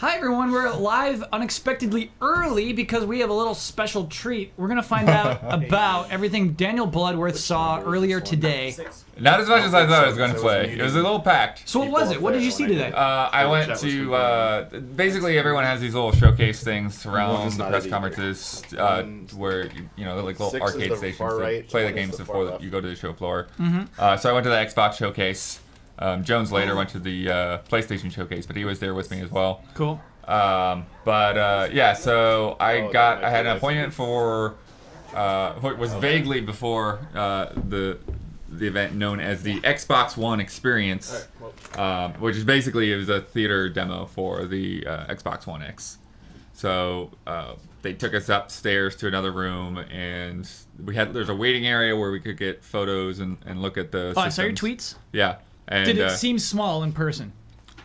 Hi everyone, we're live unexpectedly early because we have a little special treat. We're gonna find out about everything Daniel Bloodworth saw earlier today. Not as much as I thought it was going to play. It was a little packed. So what was it? What did you see today? I went to, basically everyone has these little showcase things around the press conferences where, you know, they're like little arcade stations that play the games before you go to the show floor. So I went to the Xbox showcase. Jones later went to the PlayStation showcase, but he was there with me as well. Cool. Yeah, so I had an appointment for what was vaguely before the event known as the Xbox One Experience, which is basically it was a theater demo for the Xbox One X. So they took us upstairs to another room, and there's a waiting area where we could get photos and look at the systems. I saw your tweets. Yeah. And, did it seem small in person?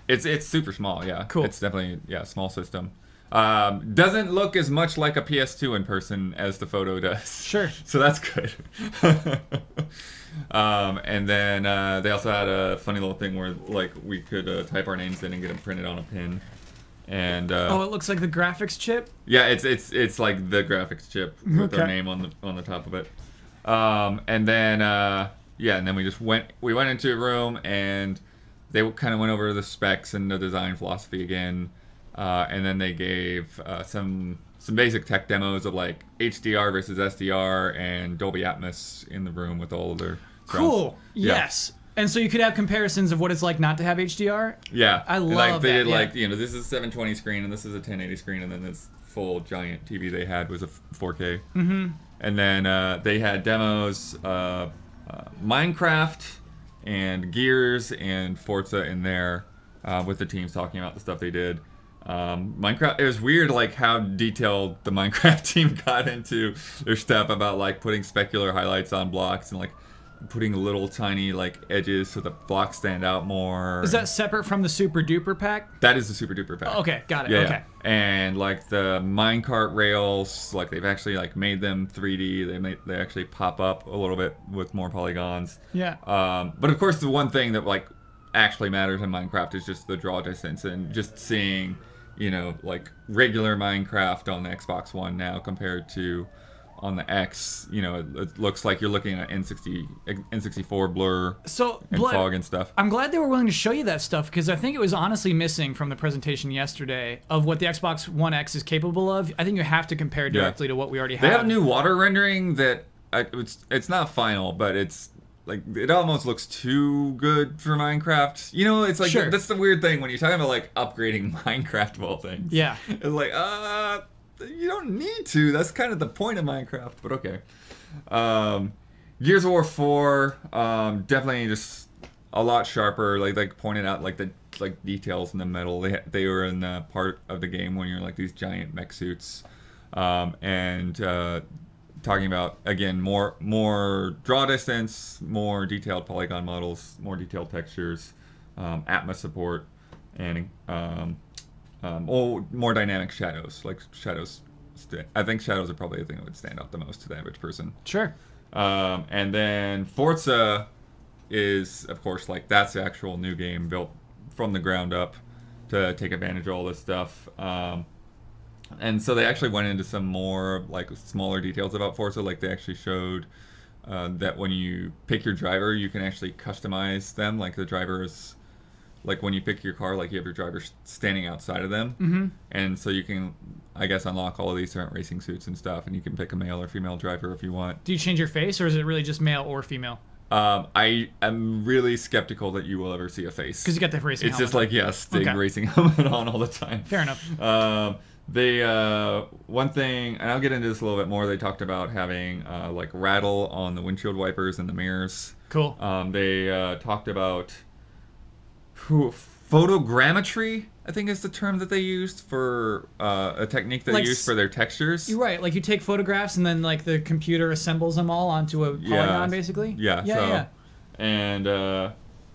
It's super small, yeah. Cool. It's definitely, yeah, small system. Doesn't look as much like a PS2 in person as the photo does. Sure. So that's good. And then they also had a funny little thing where like we could type our names in and get them printed on a pin. And oh, it looks like the graphics chip. Yeah, it's like the graphics chip with our name on the top of it. And then yeah, and then we went into a room and they kind of went over the specs and the design philosophy again, and then they gave some basic tech demos of like HDR versus SDR and Dolby Atmos in the room with all of their sounds. Cool. Yeah. Yes. And so you could have comparisons of what it's like not to have HDR. Yeah. I love like they that. did like, you know, this is a 720 screen and this is a 1080 screen, and then this full giant TV they had was a 4K. And then they had demos. Minecraft and Gears and Forza in there with the teams talking about the stuff they did. Minecraft, it was weird like how detailed the Minecraft team got into their stuff about like putting specular highlights on blocks and like putting little tiny like edges so the blocks stand out more. Is that separate from the Super Duper pack? That is the Super Duper pack. Okay, got it. Yeah, okay. yeah. And like the minecart rails, like they've actually like made them 3D. They actually pop up a little bit with more polygons. Yeah. But of course, the one thing that like actually matters in Minecraft is just the draw distance, and just seeing, you know, like regular Minecraft on the Xbox One now compared to on the X, you know, it looks like you're looking at N64 blur and fog and stuff. I'm glad they were willing to show you that stuff, because I think it was honestly missing from the presentation yesterday of what the Xbox One X is capable of. I think you have to compare directly to what we already have. They have new water rendering that it's not final, but it's like it almost looks too good for Minecraft. You know, it's like that's the weird thing when you're talking about like upgrading Minecraft of all things. Yeah. It's like you don't need to. That's kind of the point of Minecraft, but okay. Gears of War 4, definitely just a lot sharper. Like pointed out like the details in the metal. They were in the part of the game when you're like these giant mech suits, and talking about again more draw distance, more detailed polygon models, more detailed textures, Atmos support, and more dynamic shadows. Like shadows, I think shadows are probably the thing that would stand out the most to the average person. Sure. And then Forza is, of course, like that's the actual new game built from the ground up to take advantage of all this stuff. And so they actually went into some more like smaller details about Forza. Like they actually showed that when you pick your driver, you can actually customize them. Like the drivers. Like when you pick your car, like you have your driver standing outside of them, and so you can, I guess, unlock all of these different racing suits and stuff, and you can pick a male or female driver if you want. Do you change your face, or is it really just male or female? I am really skeptical that you will ever see a face. Because you got the racing helmet. It's just like, yeah, Stig racing helmet on all the time. Fair enough. One thing, and I'll get into this a little bit more, they talked about having like rattle on the windshield wipers and the mirrors. Cool. They talked about photogrammetry, I think is the term that they used for a technique they use for their textures. You're right. Like you take photographs and then like the computer assembles them all onto a polygon, basically. Yeah. And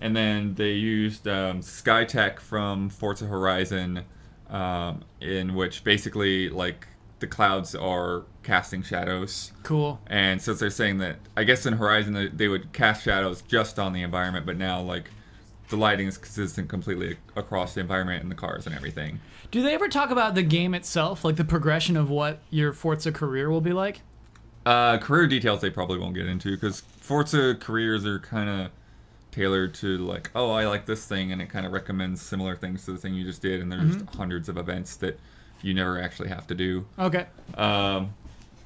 then they used SkyTech from Forza Horizon, in which basically like the clouds are casting shadows. Cool. And so they're saying that I guess in Horizon they would cast shadows just on the environment, but now like the lighting is consistent completely across the environment and the cars and everything. Do they ever talk about the game itself, like the progression of what your Forza career will be like? Career details they probably won't get into, because Forza careers are kind of tailored to like, oh, I like this thing, and it kind of recommends similar things to the thing you just did, and there's just hundreds of events that you never actually have to do. Okay.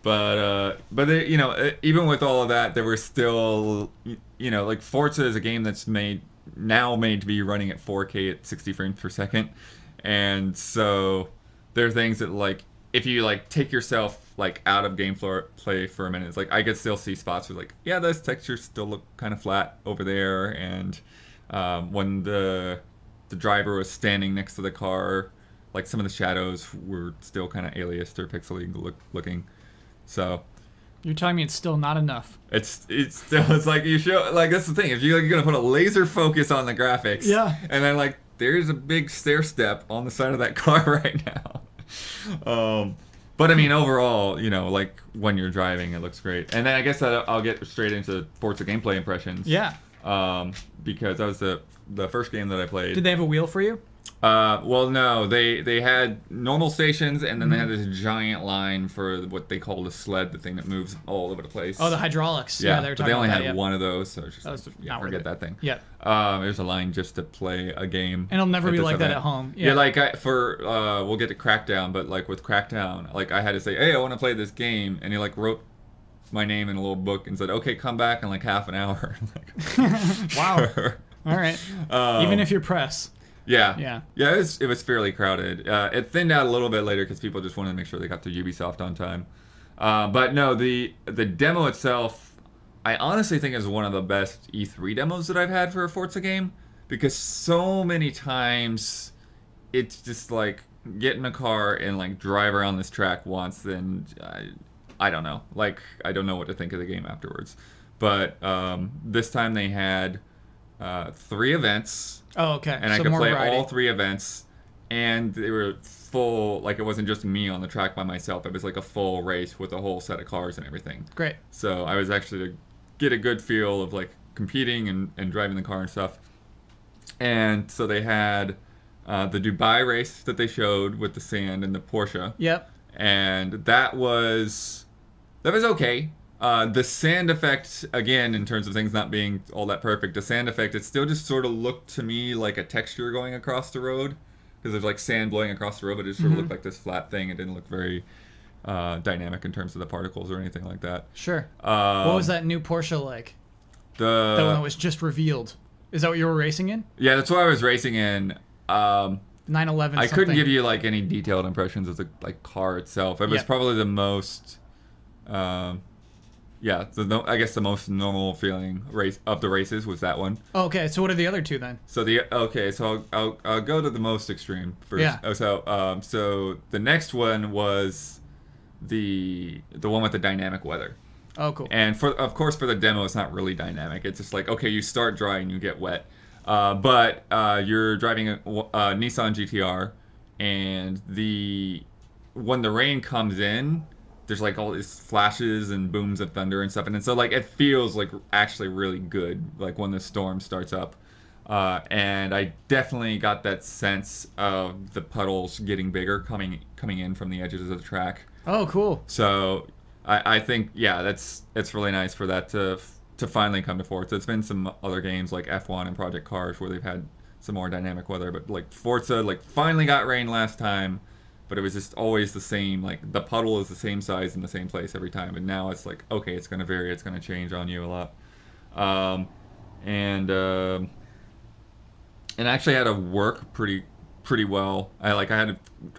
But they, you know, even with all of that, there were still, you know, like Forza is a game that's made to be running at 4K at 60 frames per second, and so there are things that, like, if you like take yourself like out of play for a minute, it's like I could still see spots where like, yeah, those textures still look kind of flat over there, and when the driver was standing next to the car, like some of the shadows were still kind of aliased or pixely looking. So you're telling me it's still not enough? It's like you show, like, that's the thing, if you're gonna put a laser focus on the graphics, yeah, and then like there's a big stair step on the side of that car right now. But I mean, overall, you know, like when you're driving, it looks great. And then I guess I'll get straight into Forza gameplay impressions. Yeah. Because that was the first game that I played. Did they have a wheel for you? Well, no. They had normal stations, and then they had this giant line for what they call the sled, the thing that moves all over the place. Oh, the hydraulics. Yeah, they were but they only had that, one of those, so just forget that thing. Yeah. There's a line just to play a game. And it'll never be like that at home. Yeah, like we'll get to Crackdown, but like with Crackdown, like I had to say, hey, I want to play this game, and he like wrote my name in a little book and said, okay, come back in like half an hour. Like, wow. Sure. All right. Even if you're press. Yeah. It was fairly crowded. It thinned out a little bit later because people just wanted to make sure they got to Ubisoft on time. But no, the demo itself, I honestly think is one of the best E3 demos that I've had for a Forza game, because so many times it's just like get in a car and like drive around this track once, then I don't know. Like, I don't know what to think of the game afterwards. But this time they had 3 events. Oh, okay. And I could play all 3 events, and they were full. Like, it wasn't just me on the track by myself. It was like a full race with a whole set of cars and everything. Great. So I was actually to get a good feel of like competing and driving the car and stuff. And so they had the Dubai race that they showed with the sand and the Porsche. Yep. And that was okay. The sand effect, again, in terms of things not being all that perfect, the sand effect, it still just sort of looked to me like a texture going across the road, because there's like sand blowing across the road, but it just sort of looked like this flat thing. It didn't look very dynamic in terms of the particles or anything like that. Sure. What was that new Porsche like? That one that was just revealed. Is that what you were racing in? Yeah, that's what I was racing in. 911. I couldn't give you like any detailed impressions of the like car itself. It was probably the most, I guess the most normal feeling race of the races was that one. Oh, okay, so what are the other 2 then? So I'll go to the most extreme first. Yeah. So the next one was the one with the dynamic weather. Oh, cool. And of course for the demo it's not really dynamic. It's just like, okay, you start dry and you get wet. But you're driving a Nissan GTR, and when the rain comes in, there's like all these flashes and booms of thunder and stuff, and so like it feels like actually really good, like when the storm starts up. And I definitely got that sense of the puddles getting bigger coming in from the edges of the track. Oh, cool. So I think it's really nice for that to finally come to Forza. It's been some other games like F1 and Project Cars where they've had some more dynamic weather, but like Forza like finally got rain last time, but it was just always the same. Like the puddle is the same size in the same place every time, and now it's like, okay, it's gonna vary, it's gonna change on you a lot. And actually had to work pretty well.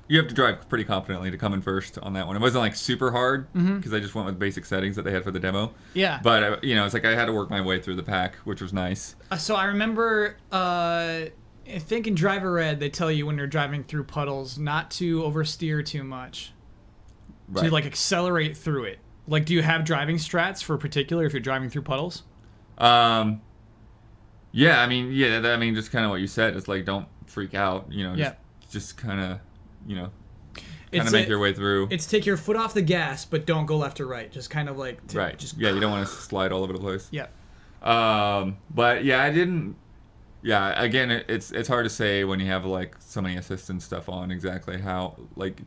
You have to drive pretty confidently to come in first on that one. It wasn't like super hard because I just went with basic settings that they had for the demo. Yeah. But it's like I had to work my way through the pack, which was nice. So I remember, I think in Driver Ed they tell you when you're driving through puddles not to oversteer too much, to like accelerate through it. Like, do you have driving strats for particular if you're driving through puddles? Yeah, I mean, just kind of what you said. It's like, don't freak out, just kind of, make your way through. It's take your foot off the gas, but don't go left or right. Just kind of like... you don't want to slide all over the place. Yeah. But yeah, I didn't... Yeah, again, it's hard to say when you have like so many assists and stuff on exactly how like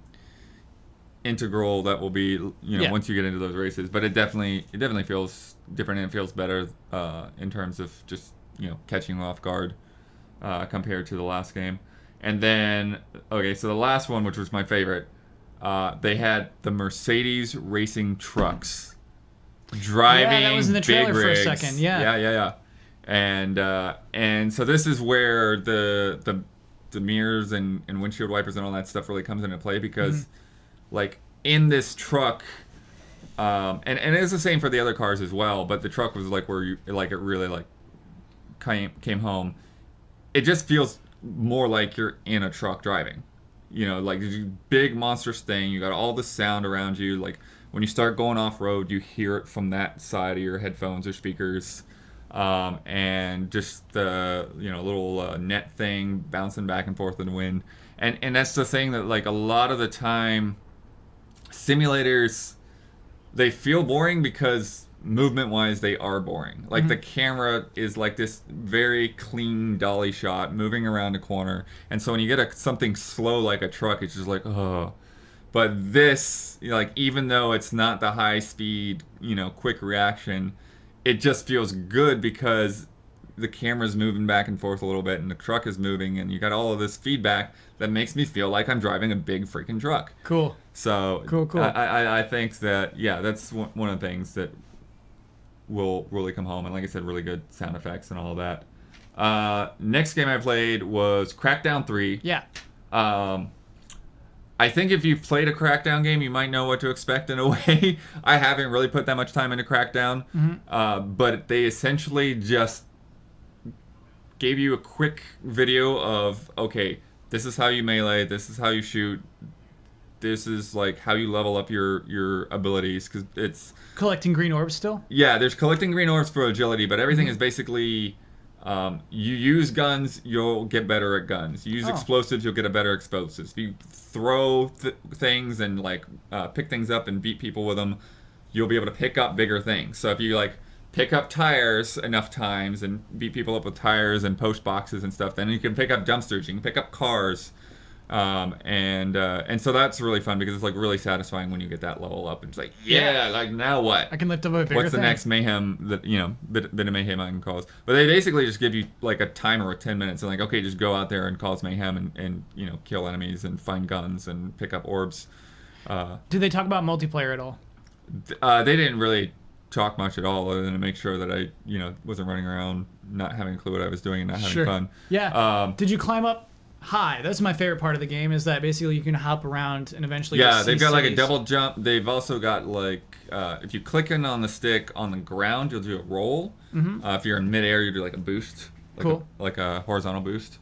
integral that will be, once you get into those races. But it definitely feels different, and it feels better in terms of just catching you off guard compared to the last game. And then so the last one, which was my favorite, they had the Mercedes racing trucks driving that was in the trailer big rigs. for a second. Yeah. And so this is where the mirrors and windshield wipers and all that stuff really comes into play, because like in this truck, and it's the same for the other cars as well, but the truck was like where it really like came home. It just feels more like you're in a truck driving, like this big monstrous thing. You got all the sound around you. Like when you start going off road, you hear it from that side of your headphones or speakers. And just the little net thing bouncing back and forth in the wind, and that's the thing that like a lot of the time simulators, they feel boring because movement wise they are boring. Like the camera is like this very clean dolly shot moving around a corner, and so when you get something slow like a truck, it's just like but this, like, even though it's not the high speed quick reaction, it just feels good because the camera's moving back and forth a little bit, and the truck is moving, and you got all of this feedback that makes me feel like I'm driving a big freaking truck. Cool. So cool. I think that that's one of the things that will really come home, and like I said, really good sound effects and all of that. Next game I played was Crackdown 3. Yeah. I think if you've played a Crackdown game, you might know what to expect in a way. I haven't really put that much time into Crackdown, but they essentially just gave you a quick video of, okay, this is how you melee, this is how you shoot, this is like how you level up your abilities, because it's collecting green orbs still. Yeah, there's collecting green orbs for agility, but everything is basically you use guns, you'll get better at guns. You use explosives, you'll get a better explosives. If you throw things and like pick things up and beat people with them, you'll be able to pick up bigger things. So if you like pick up tires enough times and beat people up with tires and post boxes and stuff, then you can pick up dumpsters, you can pick up cars, and so that's really fun because it's like really satisfying when you get that level up. And it's like, like now what? I can lift up a bigger What's the thing. next mayhem that bit of mayhem I can cause? But they basically just give you like a timer of 10 minutes and like, okay, just go out there and cause mayhem and kill enemies and find guns and pick up orbs. Did they talk about multiplayer at all? They didn't really talk much at all, other than to make sure that I wasn't running around not having a clue what I was doing and not having fun. Yeah. Did you climb up high? That's my favorite part of the game, is that basically you can hop around and eventually they've got like a double jump. They've also got like if you click in on the stick on the ground, you'll do a roll. If you're in midair, you do like a boost, like a horizontal boost.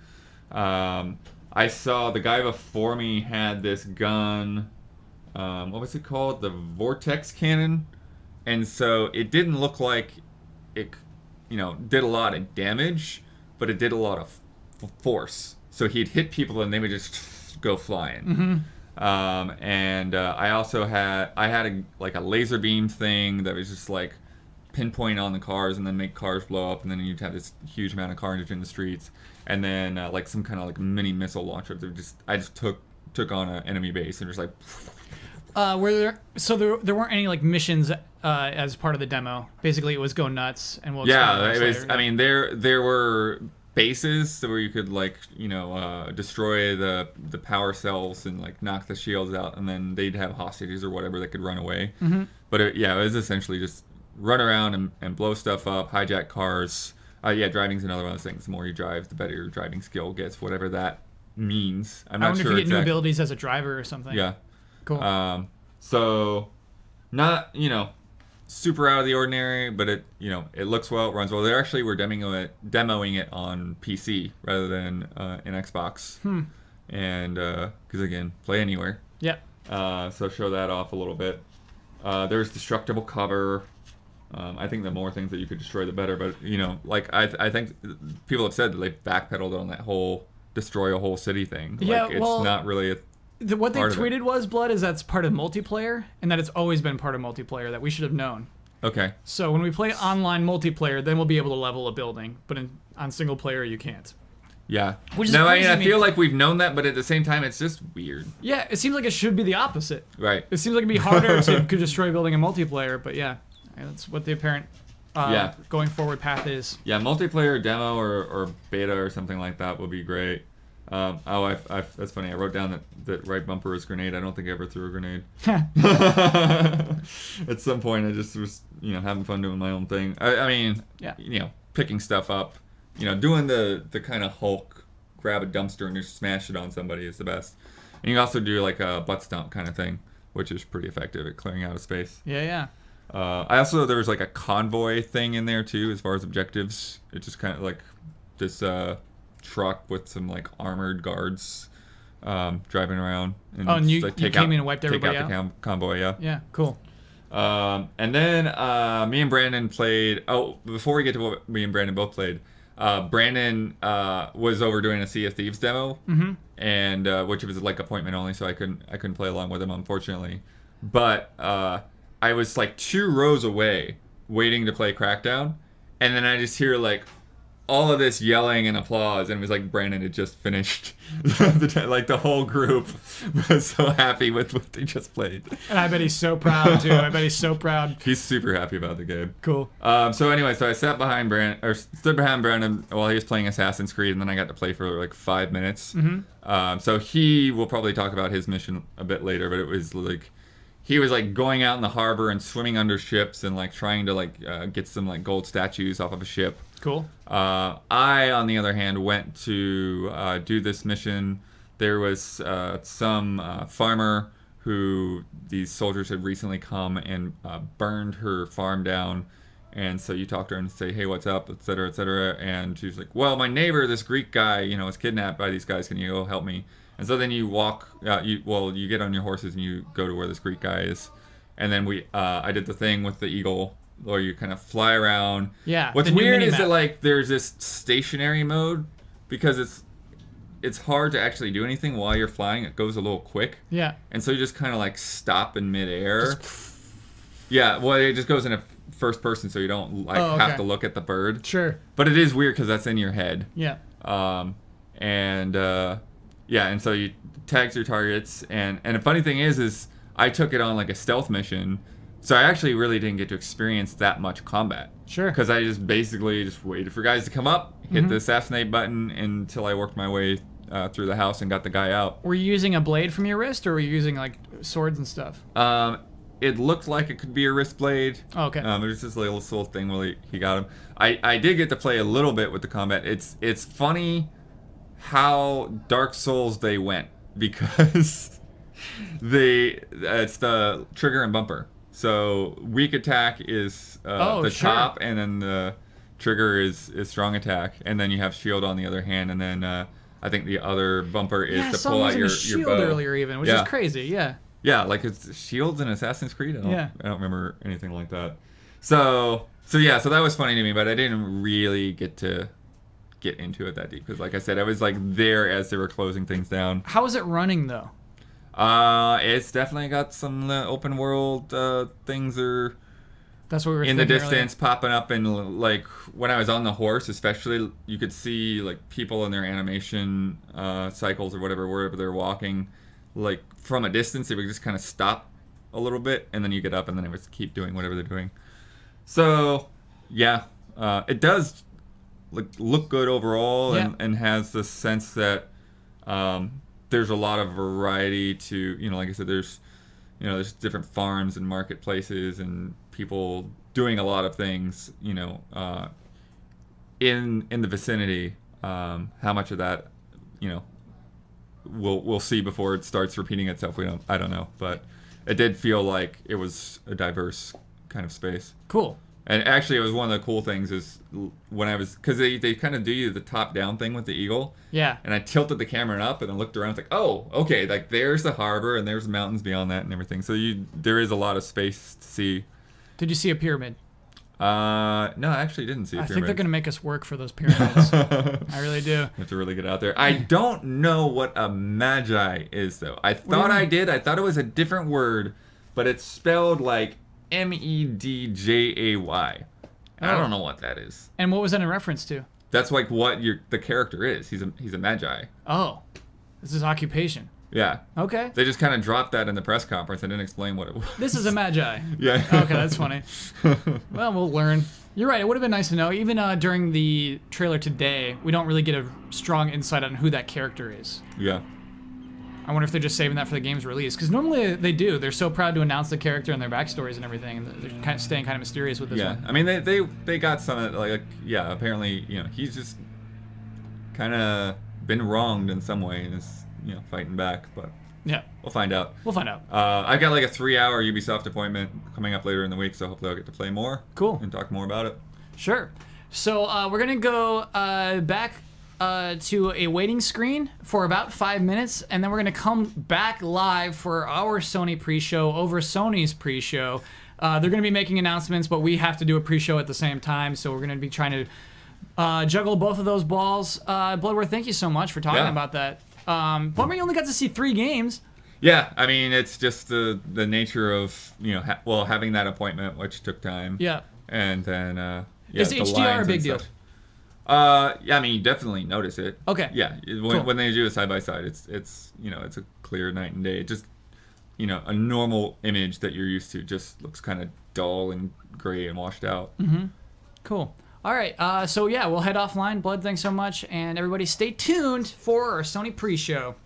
I saw the guy before me had this gun, what was it called, the vortex cannon, and so it didn't look like it did a lot of damage, but it did a lot of force. So he'd hit people and they would just go flying. And I also had a laser beam thing that was just like pinpoint on the cars and then make cars blow up, and then you'd have this huge amount of carnage in the streets. And then like some kind of like mini missile launcher that I just took on an enemy base and just like. There weren't any like missions as part of the demo. Basically, it was go nuts and we'll. Yeah, it was. Later. I mean, there were bases where you could like destroy the power cells and like knock the shields out, and then they'd have hostages or whatever that could run away. But it was essentially just run around and blow stuff up, hijack cars. Driving's another one of those things. The more you drive, the better your driving skill gets, whatever that means. I'm not sure. I wonder if you get new abilities as a driver or something. Yeah. Cool. So not super out of the ordinary, but it looks well, it runs well. They actually were demoing it on PC rather than in Xbox, and because again, play anywhere. Yep. So show that off a little bit. There's destructible cover. I think the more things that you could destroy, the better. But like I think people have said that they backpedaled on that whole destroy a whole city thing. Yeah, like, it's not really what they tweeted was, Blood, is that's part of multiplayer, and that it's always been part of multiplayer, that we should have known. Okay. So when we play online multiplayer, then we'll be able to level a building, but on single player you can't. Yeah. Which is no, crazy I feel like we've known that, but at the same time, it's just weird. Yeah, it seems like it should be the opposite. Right. It seems like it'd be harder to destroy a building in multiplayer, but yeah, that's what the apparent going forward path is. Yeah, multiplayer demo or beta or something like that would be great. That's funny. I wrote down that right bumper is grenade. I don't think I ever threw a grenade. At some point, I just was, having fun doing my own thing. I mean, picking stuff up, doing the kind of Hulk, grab a dumpster and just smash it on somebody is the best. And you also do like a butt stomp kind of thing, which is pretty effective at clearing out a space. Yeah. There was like a convoy thing in there too, as far as objectives. It's just kind of like this truck with some like armored guards driving around. And you came in and wiped everybody out? Take out the convoy, yeah. Yeah, cool. And then me and Brandon played. Oh, before we get to what me and Brandon both played, Brandon was over doing a Sea of Thieves demo, and which was like appointment only, so I couldn't play along with him, unfortunately. But I was like 2 rows away, waiting to play Crackdown, and then I just hear like all of this yelling and applause, and it was like Brandon had just finished. Like the whole group was so happy with what they just played. And I bet he's so proud too. I bet he's so proud. He's super happy about the game. Cool. So I stood behind Brandon while he was playing Assassin's Creed, and then I got to play for like 5 minutes. So he will probably talk about his mission a bit later, but it was like he was like going out in the harbor and swimming under ships and like trying to like get some like gold statues off of a ship. Cool. I, on the other hand, went to do this mission. There was some farmer who these soldiers had recently come and burned her farm down. And so you talk to her and say, hey, what's up, et cetera, et cetera. And she's like, well, my neighbor, this Greek guy, was kidnapped by these guys. Can you go help me? And so then you walk, you get on your horses and you go to where this Greek guy is. And then I did the thing with the eagle, or you kind of fly around. Yeah. What's weird is that like there's this stationary mode, because it's hard to actually do anything while you're flying. It goes a little quick. Yeah. And so you just kind of like stop in midair. Yeah. Well, it just goes in a first person, so you don't have to look at the bird. Sure. But it is weird because that's in your head. Yeah. And so you tags your targets, and the funny thing is I took it on like a stealth mission. So I actually really didn't get to experience that much combat. Sure. Because I just basically waited for guys to come up, hit the assassinate button until I worked my way through the house and got the guy out. Were you using a blade from your wrist, or were you using like swords and stuff? It looked like it could be a wrist blade. Oh, okay. There's this little thing where he got him. I did get to play a little bit with the combat. It's funny how Dark Souls they went, because it's the trigger and bumper. So weak attack is top, and then the trigger is strong attack, and then you have shield on the other hand, and then I think the other bumper is to pull out your shield bow. Earlier even, which is crazy. Yeah. Yeah, like it's shields in Assassin's Creed. I don't remember anything like that. So that was funny to me, but I didn't really get into it that deep, because like I said, I was like there as they were closing things down. How is it running though? It's definitely got some open world things are. That's what we were in the distance earlier. Popping up, and like when I was on the horse, especially, you could see like people in their animation cycles or whatever, wherever they're walking, like from a distance, they would just kind of stop a little bit, and then you get up, and then it would keep doing whatever they're doing. So yeah, it does look good overall, and has the sense that there's a lot of variety to, like I said, there's different farms and marketplaces and people doing a lot of things, in the vicinity. How much of that, we'll see before it starts repeating itself. I don't know, but it did feel like it was a diverse kind of space. Cool. And actually, it was one of the cool things is when I was, because they kind of do the top-down thing with the eagle. Yeah. And I tilted the camera up and I looked around. It's like, oh, okay, like there's the harbor and there's the mountains beyond that and everything. So there is a lot of space to see. Did you see a pyramid? No, I actually didn't see a pyramid. I think they're going to make us work for those pyramids. I really do. You have to really get out there. I don't know what a magi is, though. I thought I did. I thought it was a different word, but it's spelled like Medjay. I don't know what that is. And what was that in reference to? That's like what the character is. He's a magi. Oh, this is occupation. Yeah. Okay. They just kind of dropped that in the press conference and didn't explain what it was. This is a magi. Yeah. Okay, that's funny. Well, we'll learn. You're right. It would have been nice to know. Even during the trailer today, we don't really get a strong insight on who that character is. Yeah. I wonder if they're just saving that for the game's release. Because normally they do. They're so proud to announce the character and their backstories and everything. And they're kind of staying kind of mysterious with this one. I mean, they got some, like, yeah, apparently, you know, he's just kind of been wronged in some way and is, you know, fighting back. But yeah, we'll find out. We'll find out. I've got like a 3-hour Ubisoft appointment coming up later in the week, so hopefully I'll get to play more. Cool. And talk more about it. Sure. So we're going to go back to a waiting screen for about 5 minutes, and then we're going to come back live for our Sony pre-show over Sony's pre-show. They're going to be making announcements, but we have to do a pre-show at the same time, so we're going to be trying to juggle both of those balls. Bloodworth, thank you so much for talking about that. Bummer you only got to see 3 games. Yeah, I mean, it's just the nature of, you know, having that appointment, which took time. Yeah. And then, yeah, is the HDR a big deal? Yeah, I mean, you definitely notice it. Okay. Yeah, when they do a side-by-side, it's you know, it's a clear night and day. It just, you know, a normal image that you're used to just looks kind of dull and gray and washed out. Mm-hmm. Cool. All right, so yeah, we'll head offline. Blood, thanks so much, and everybody stay tuned for our Sony pre-show.